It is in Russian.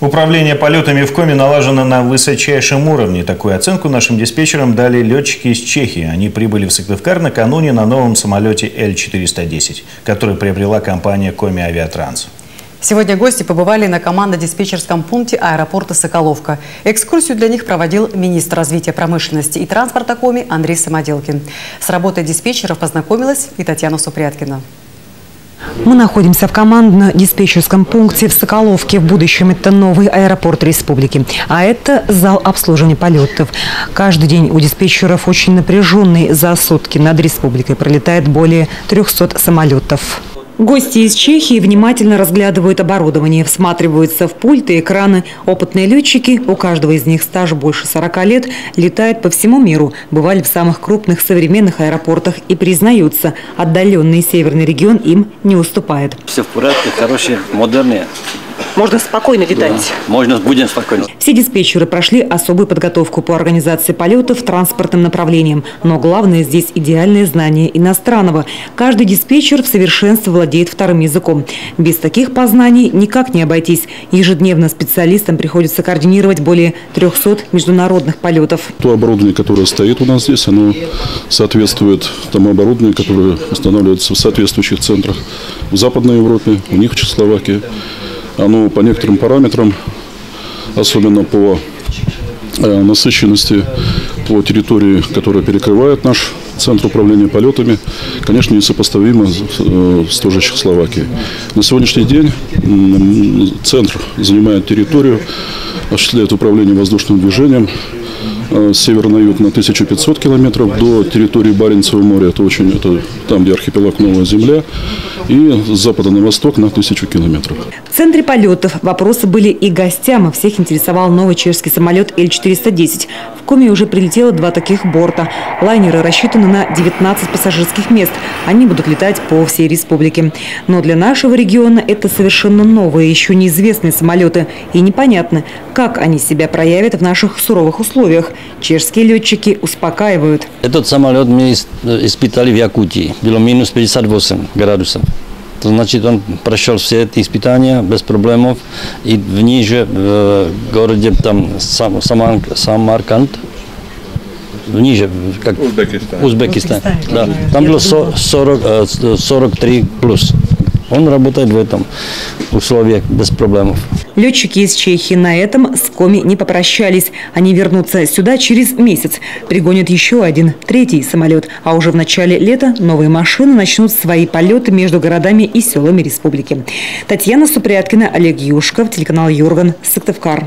Управление полетами в Коми налажено на высочайшем уровне. Такую оценку нашим диспетчерам дали летчики из Чехии. Они прибыли в Сыктывкар накануне на новом самолете Л-410, который приобрела компания Коми Авиатранс. Сегодня гости побывали на командно-диспетчерском пункте аэропорта Соколовка. Экскурсию для них проводил министр развития промышленности и транспорта Коми Андрей Самоделкин. С работой диспетчеров познакомилась и Татьяна Супряткина. Мы находимся в командно-диспетчерском пункте в Соколовке. В будущем это новый аэропорт республики. А это зал обслуживания полетов. Каждый день у диспетчеров очень напряженный. За сутки над республикой пролетает более 300 самолетов. Гости из Чехии внимательно разглядывают оборудование, всматриваются в пульты и экраны. Опытные летчики, у каждого из них стаж больше 40 лет, летают по всему миру. Бывали в самых крупных современных аэропортах и признаются, отдаленный северный регион им не уступает. Все в порядке, хорошие, модерные. Можно спокойно летать? Да, можно, будем спокойно. Все диспетчеры прошли особую подготовку по организации полетов транспортным направлением. Но главное здесь идеальное знание иностранного. Каждый диспетчер в совершенстве владеет вторым языком. Без таких познаний никак не обойтись. Ежедневно специалистам приходится координировать более 300 международных полетов. То оборудование, которое стоит у нас здесь, оно соответствует тому оборудованию, которое устанавливается в соответствующих центрах в Западной Европе, у них в Чехословакии. Оно по некоторым параметрам, особенно по насыщенности, по территории, которая перекрывает наш центр управления полетами, конечно, несопоставимо с той же Чехословакией. На сегодняшний день центр занимает территорию, осуществляет управление воздушным движением с севера на юг на 1500 километров до территории Баренцева моря, это там, где архипелаг Новая Земля, и с запада на восток на 1000 километров. В центре полетов вопросы были и гостям. Всех интересовал новый чешский самолет Л-410. В Коми уже прилетело 2 таких борта. Лайнеры рассчитаны на 19 пассажирских мест. Они будут летать по всей республике. Но для нашего региона это совершенно новые, еще неизвестные самолеты. И непонятно, как они себя проявят в наших суровых условиях. Чешские летчики успокаивают. Этот самолет мы испытали в Якутии. Было минус 58 градусов. То значит, он прошел все эти испытания без проблем. И в ниже в городе там Самарканд, ниже, как Узбекистан. Да, там было 43 плюс. Он работает в этом условиях без проблем. Летчики из Чехии на этом с Коми не попрощались. Они вернутся сюда через месяц. Пригонят еще один, 3-й самолет. А уже в начале лета новые машины начнут свои полеты между городами и селами республики. Татьяна Супряткина, Олег Юшков, телеканал Юрган, Сыктывкар.